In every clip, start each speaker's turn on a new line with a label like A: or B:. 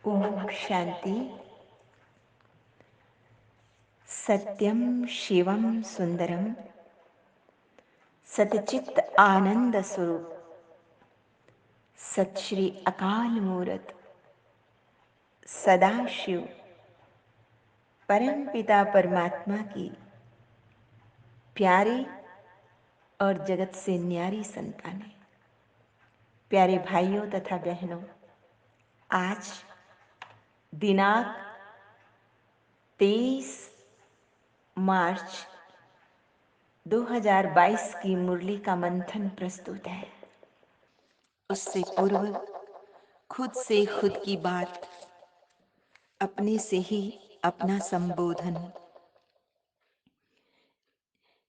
A: ओम शांति। सत्यम शिवम सुंदरम सतचित आनंद स्वरूप सत श्री अकाल मूरत सदाशिव परम पिता परमात्मा की प्यारी और जगत से न्यारी संतानें, प्यारे भाइयों तथा बहनों, आज दिनांक 23 मार्च 2022 की मुरली का मंथन प्रस्तुत है। उससे पूर्व खुद से खुद की बात, अपने से ही अपना संबोधन।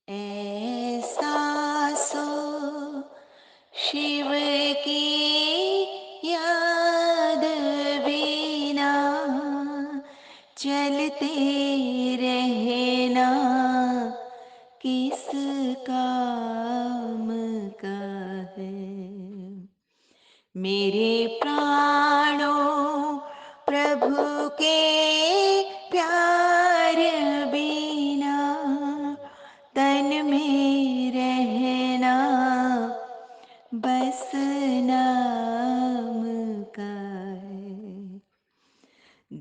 A: ऐसा सो शिव की याद बिना चलते रहना किस काम का है। मेरे प्राणों प्रभु के प्यार बिना तन में रहना बस नाम का है।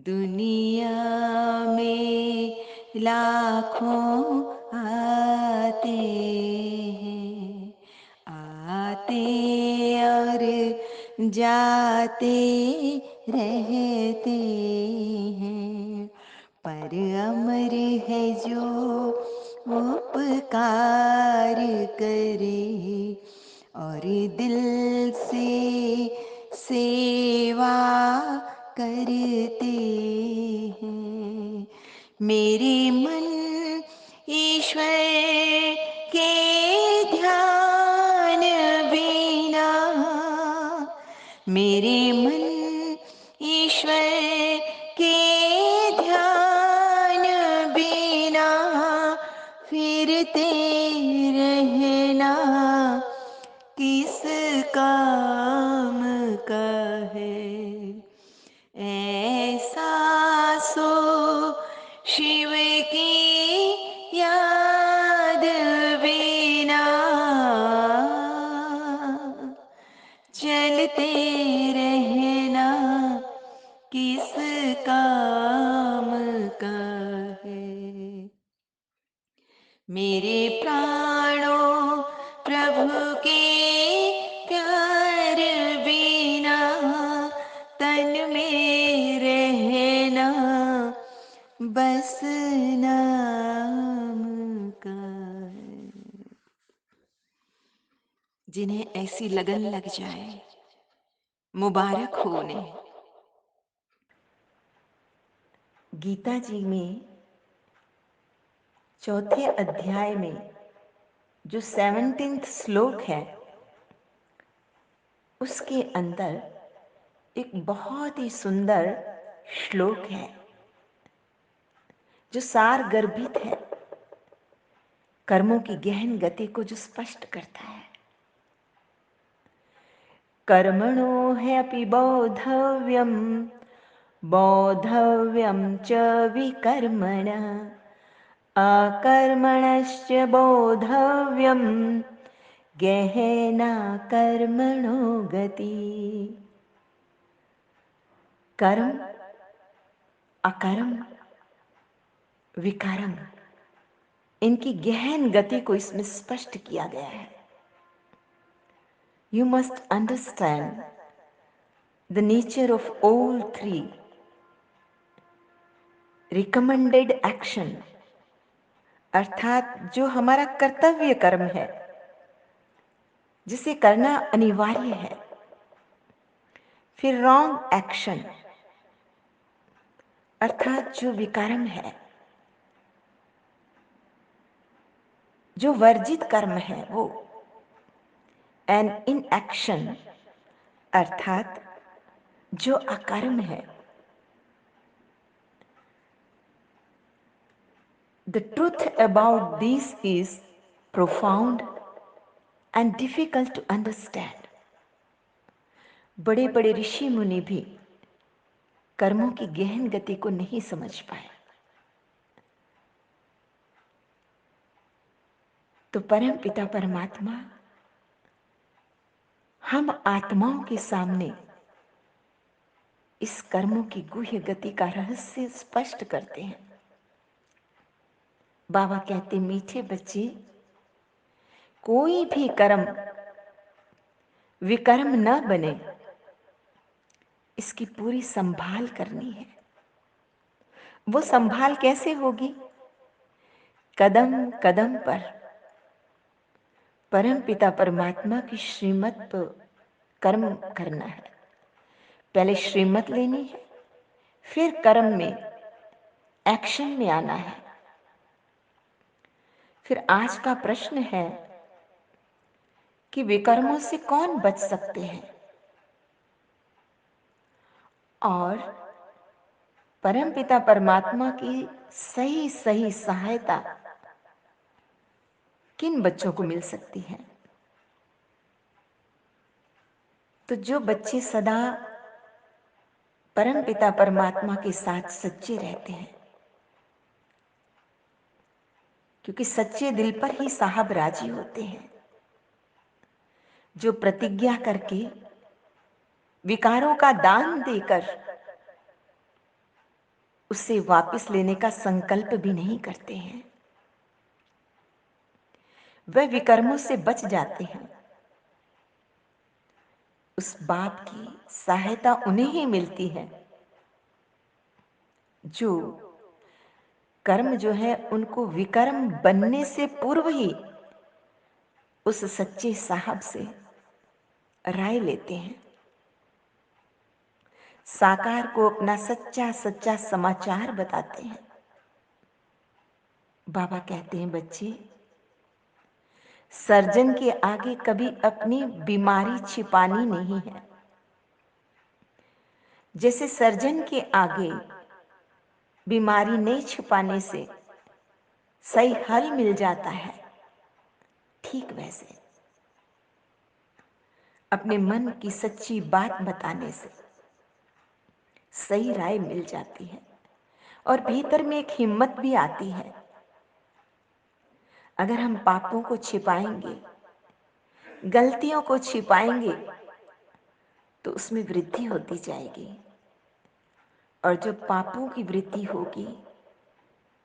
A: दुनिया में लाखों आते हैं, आते और जाते रहते हैं, पर अमर है जो उपकार करे और दिल से सेवा करते हैं। मेरे मन ईश्वर के ध्यान बिना, मेरे मन ईश्वर के ध्यान बिना फिरते रहना किस काम का है। ऐसा सो शिव की याद बिना चलते रहना किस काम का है। मेरे प्राणों प्रभु के प्यार बिना तन में रहना बस नाम का है। जिन्हें ऐसी लगन लग जाए मुबारक हो उन्हें। गीता जी में चौथे अध्याय में जो 17th श्लोक है, उसके अंदर एक बहुत ही सुंदर श्लोक है जो सार गर्भित है, कर्मों की गहन गति को जो स्पष्ट करता है। कर्मणो ह्यपि बोद्धव्यम बोद्धव्यम च विकर्मणः अकर्मणश्च बोद्धव्यम गहना कर्मणो गति। कर्म, अकर्म, विकर्म, इनकी गहन गति को इसमें स्पष्ट किया गया है। You must understand the nature of all three. Recommended action अर्थात जो हमारा कर्तव्य कर्म है, जिसे करना अनिवार्य है। फिर रॉन्ग एक्शन अर्थात जो विकर्म है, जो वर्जित कर्म है वो। एंड इन एक्शन अर्थात जो अकर्म है। The truth about this is profound and difficult to understand. बड़े बड़े ऋषि मुनि भी कर्मों की गहन गति को नहीं समझ पाए। तो परम पिता परमात्मा हम आत्माओं के सामने इस कर्मों की गुह्य गति का रहस्य स्पष्ट करते हैं। बाबा कहते, मीठे बच्चे, कोई भी कर्म विकर्म न बने, इसकी पूरी संभाल करनी है। वो संभाल कैसे होगी? कदम कदम पर परम पिता परमात्मा की श्रीमत पर कर्म करना है। पहले श्रीमत लेनी है, फिर कर्म में, एक्शन में आना है। फिर आज का प्रश्न है कि विकर्मों से कौन बच सकते हैं और परम पिता परमात्मा की सही सही सहायता किन बच्चों को मिल सकती है? तो जो बच्चे सदा परम पिता परमात्मा के साथ सच्चे रहते हैं, क्योंकि सच्चे दिल पर ही साहब राजी होते हैं। जो प्रतिज्ञा करके विकारों का दान देकर उसे वापस लेने का संकल्प भी नहीं करते हैं, वह विकर्मों से बच जाते हैं। उस बाप की सहायता उन्हें ही मिलती है जो कर्म जो है उनको विकर्म बनने से पूर्व ही उस सच्चे साहब से राय लेते हैं, साकार को अपना सच्चा सच्चा समाचार बताते हैं। बाबा कहते हैं, बच्चे, सर्जन के आगे कभी अपनी बीमारी छिपानी नहीं है। जैसे सर्जन के आगे बीमारी नहीं छिपाने से सही हल मिल जाता है, ठीक वैसे अपने मन की सच्ची बात बताने से सही राय मिल जाती है और भीतर में एक हिम्मत भी आती है। अगर हम पापों को छिपाएंगे, गलतियों को छिपाएंगे, तो उसमें वृद्धि होती जाएगी और जो पापों की वृद्धि होगी,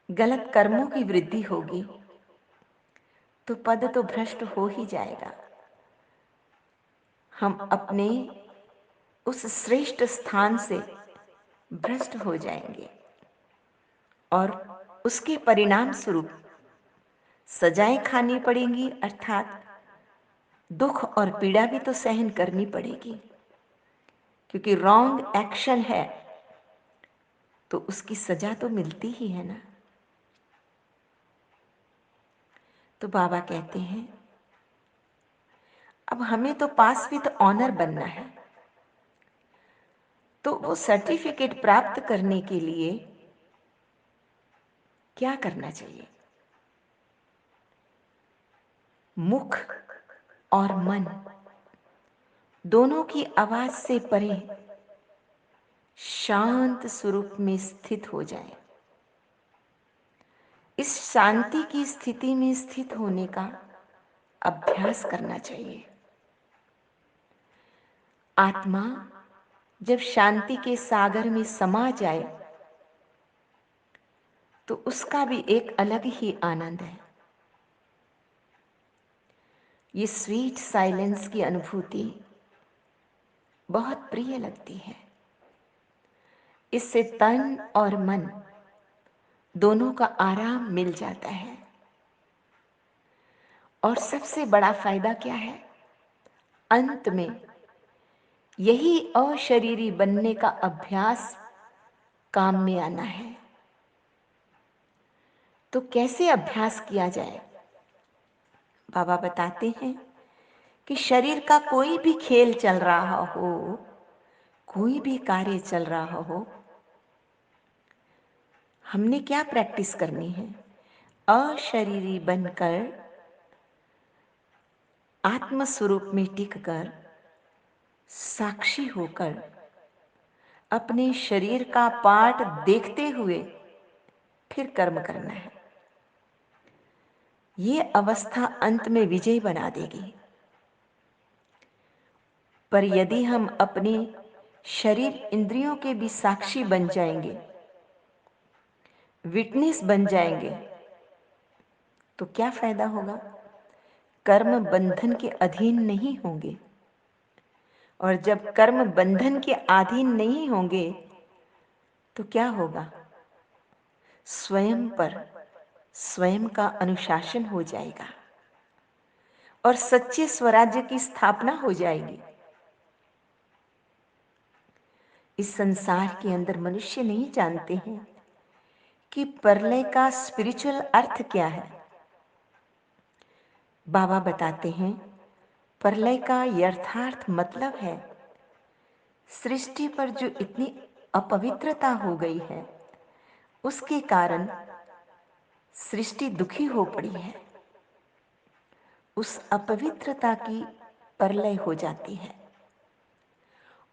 A: गलत कर्मों की वृद्धि होगी, तो पद तो भ्रष्ट हो ही जाएगा। हम अपने उस श्रेष्ठ स्थान से भ्रष्ट हो जाएंगे और उसके परिणाम स्वरूप सजाएं खानी पड़ेंगी, अर्थात दुख और पीड़ा भी तो सहन करनी पड़ेगी, क्योंकि रॉन्ग एक्शन है तो उसकी सजा तो मिलती ही है ना। तो बाबा कहते हैं, अब हमें तो पास विद ऑनर बनना है, तो वो सर्टिफिकेट प्राप्त करने के लिए क्या करना चाहिए? मुख और मन दोनों की आवाज से परे शांत स्वरूप में स्थित हो जाए। इस शांति की स्थिति में स्थित होने का अभ्यास करना चाहिए। आत्मा जब शांति के सागर में समा जाए तो उसका भी एक अलग ही आनंद है। ये स्वीट साइलेंस की अनुभूति बहुत प्रिय लगती है। इससे तन और मन दोनों का आराम मिल जाता है। और सबसे बड़ा फायदा क्या है? अंत में यही अशरीरी बनने का अभ्यास काम में आना है। तो कैसे अभ्यास किया जाए? बाबा बताते हैं कि शरीर का कोई भी खेल चल रहा हो, कोई भी कार्य चल रहा हो, हमने क्या प्रैक्टिस करनी है? अशरीरी बनकर आत्म स्वरूप में टिककर साक्षी होकर अपने शरीर का पाठ देखते हुए फिर कर्म करना है। ये अवस्था अंत में विजय बना देगी। पर यदि हम अपने शरीर इंद्रियों के भी साक्षी बन जाएंगे, विटनेस बन जाएंगे, तो क्या फायदा होगा? कर्म बंधन के अधीन नहीं होंगे। और जब कर्म बंधन के अधीन नहीं होंगे तो क्या होगा? स्वयं पर स्वयं का अनुशासन हो जाएगा और सच्चे स्वराज्य की स्थापना हो जाएगी। इस संसार के अंदर मनुष्य नहीं जानते हैं कि प्रलय का स्पिरिचुअल अर्थ क्या है। बाबा बताते हैं, प्रलय का यथार्थ मतलब है सृष्टि पर जो इतनी अपवित्रता हो गई है, उसके कारण सृष्टि दुखी हो पड़ी है। उस अपवित्रता की प्रलय हो जाती है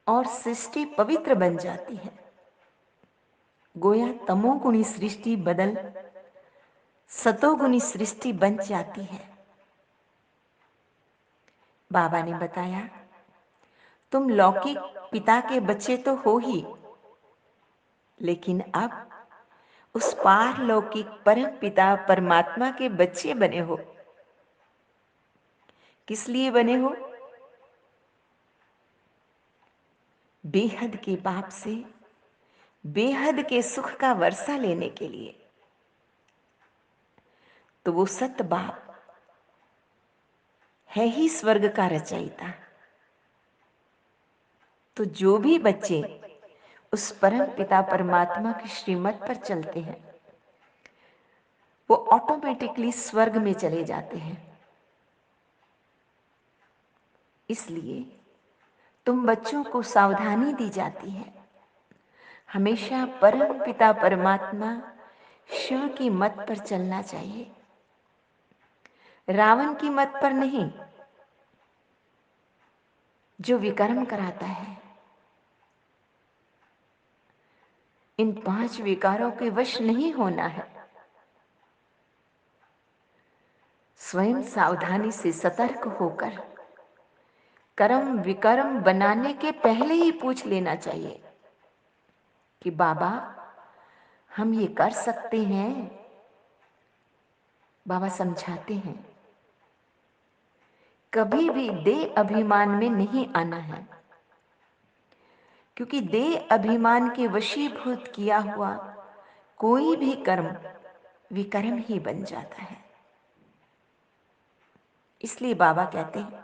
A: और सृष्टि पवित्र बन जाती है। गोया तमोगुणी सृष्टि बदल सतोगुणी सृष्टि बन जाती है। बाबा ने बताया, तुम लौकिक पिता के बच्चे तो हो ही, लेकिन अब उस पारलौकिक परम पिता परमात्मा के बच्चे बने हो। किस लिए बने हो? बेहद के बाप से बेहद के सुख का वर्षा लेने के लिए। तो वो सत बाप है ही स्वर्ग का रचयिता। तो जो भी बच्चे उस परम पिता परमात्मा की श्रीमत पर चलते हैं, वो ऑटोमेटिकली स्वर्ग में चले जाते हैं। इसलिए तुम बच्चों को सावधानी दी जाती है, हमेशा परम पिता परमात्मा शिव की मत पर चलना चाहिए, रावण की मत पर नहीं, जो विकर्म कराता है। इन 5 विकारों के वश नहीं होना है। स्वयं सावधानी से सतर्क होकर कर्म विकर्म बनाने के पहले ही पूछ लेना चाहिए कि बाबा, हम ये कर सकते हैं? बाबा समझाते हैं, कभी भी देह अभिमान में नहीं आना है, क्योंकि देह अभिमान के वशीभूत किया हुआ कोई भी कर्म विकर्म ही बन जाता है। इसलिए बाबा कहते हैं,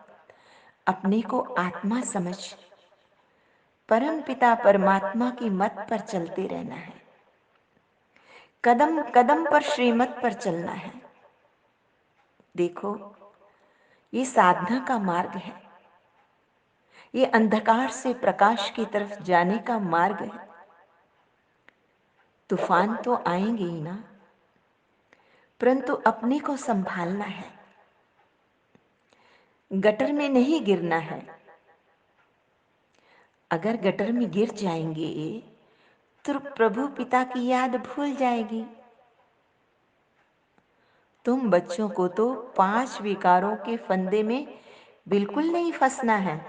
A: अपने को आत्मा समझ परम पिता परमात्मा की मत पर चलते रहना है, कदम कदम पर श्रीमत पर चलना है। देखो, ये साधना का मार्ग है, ये अंधकार से प्रकाश की तरफ जाने का मार्ग है। तूफान तो आएंगे ही ना, परंतु अपने को संभालना है, गटर में नहीं गिरना है। अगर गटर में गिर जाएंगे तो प्रभु पिता की याद भूल जाएगी। तुम बच्चों को तो 5 विकारों के फंदे में बिल्कुल नहीं फंसना है।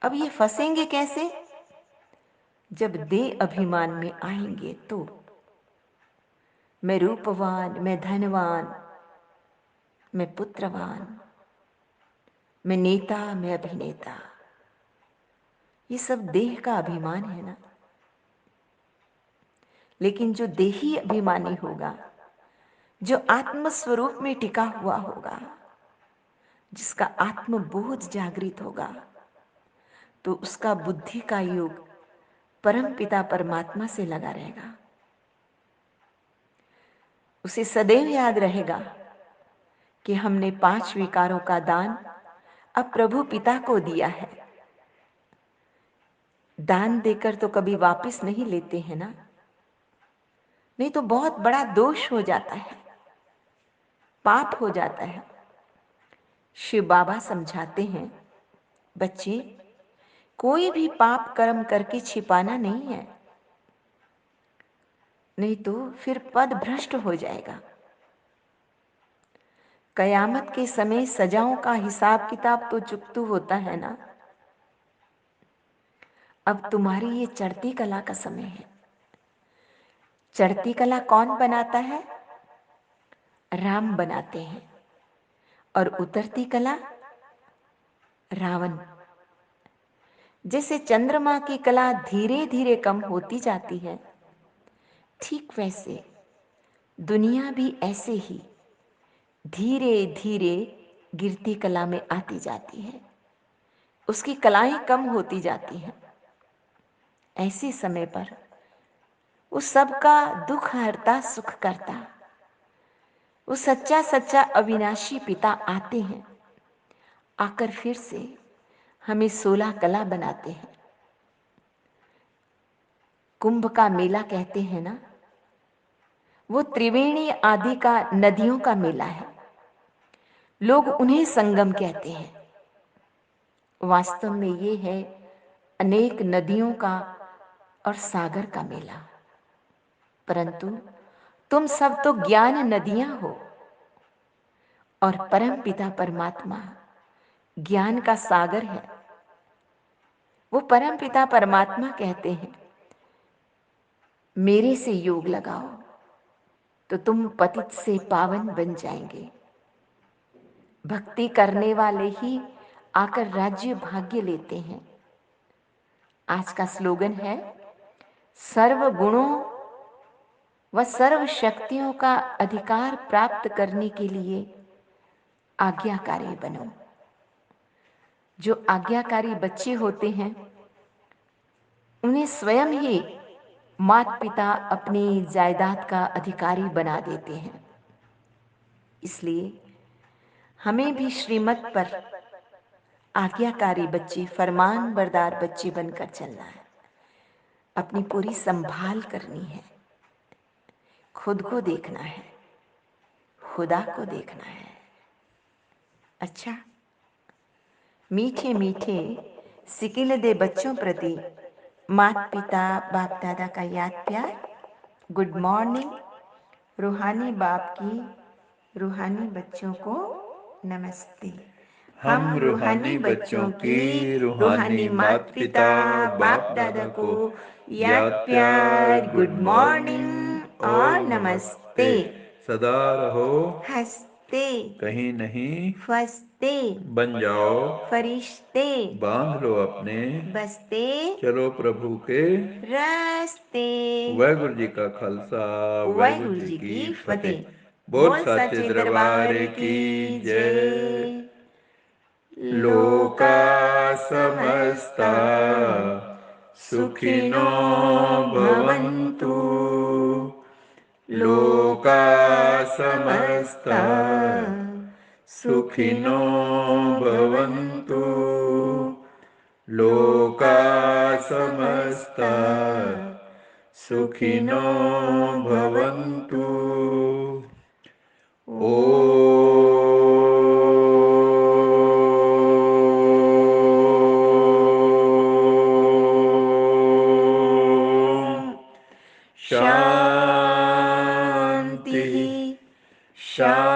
A: अब ये फंसेंगे कैसे? जब देह अभिमान में आएंगे तो मैं रूपवान, मैं धनवान, मैं पुत्रवान, मैं नेता, मैं अभिनेता, ये सब देह का अभिमान है ना। लेकिन जो देही अभिमानी होगा, जो आत्म स्वरूप में टिका हुआ होगा, जिसका आत्मबोध जागृत होगा, तो उसका बुद्धि का योग परम पिता परमात्मा से लगा रहेगा। उसे सदैव याद रहेगा कि हमने 5 विकारों का दान अब प्रभु पिता को दिया है। दान देकर तो कभी वापस नहीं लेते हैं ना, नहीं तो बहुत बड़ा दोष हो जाता है, पाप हो जाता है। शिव बाबा समझाते हैं, बच्चे, कोई भी पाप कर्म करके छिपाना नहीं है, नहीं तो फिर पद भ्रष्ट हो जाएगा। कयामत के समय सजाओं का हिसाब किताब तो चुकतू होता है ना। अब तुम्हारी ये चढ़ती कला का समय है। चढ़ती कला कौन बनाता है? राम बनाते हैं। और उतरती कला रावण। जैसे चंद्रमा की कला धीरे धीरे कम होती जाती है, ठीक वैसे दुनिया भी ऐसे ही धीरे धीरे गिरती कला में आती जाती है, उसकी कलाएं कम होती जाती हैं। ऐसे समय पर वो सबका दुख हरता सुख करता वो सच्चा सच्चा अविनाशी पिता आते हैं, आकर फिर से हमें 16 कला बनाते हैं। कुंभ का मेला कहते हैं ना, वो त्रिवेणी आदि का नदियों का मेला है। लोग उन्हें संगम कहते हैं। वास्तव में ये है अनेक नदियों का और सागर का मेला। परंतु तुम सब तो ज्ञान नदियां हो और परम पिता परमात्मा ज्ञान का सागर है। वो परम पिता परमात्मा कहते हैं, मेरे से योग लगाओ तो तुम पतित से पावन बन जाएंगे। भक्ति करने वाले ही आकर राज्य भाग्य लेते हैं। आज का स्लोगन है, सर्व गुणों व सर्व शक्तियों का अधिकार प्राप्त करने के लिए आज्ञाकारी बनो। जो आज्ञाकारी बच्चे होते हैं उन्हें स्वयं ही माता पिता अपनी जायदाद का अधिकारी बना देते हैं। इसलिए हमें भी श्रीमत पर आज्ञाकारी बच्चे, फरमान बरदार बच्चे बनकर चलना है। अपनी पूरी संभाल करनी है। खुद को देखना है, खुदा को देखना है। अच्छा, मीठे मीठे सिकिल दे बच्चों प्रति माता पिता बाप दादा का याद प्यार। Good morning. रूहानी बाप की रूहानी बच्चों को नमस्ते।
B: हम रूहानी बच्चों की रूहानी माता पिता बाप दादा को याद प्यार, गुड मॉर्निंग और नमस्ते। सदा रहो
A: हंसते,
B: कहीं नहीं
A: फंसते,
B: बन जाओ
A: फरिश्ते,
B: बांध लो अपने
A: बसते
B: चलो प्रभु के
A: रास्ते।
B: वाहिगुरु जी का खालसा
A: वाहिगुरु जी की फतेह।
B: बोल साचे दरबार की जय। लोका समस्ता सुखिनो भवन्तु। लोका समस्ता सुखिनो भवन्तु। लोका समस्ता सुखिनो भवन्तु। शांति शांति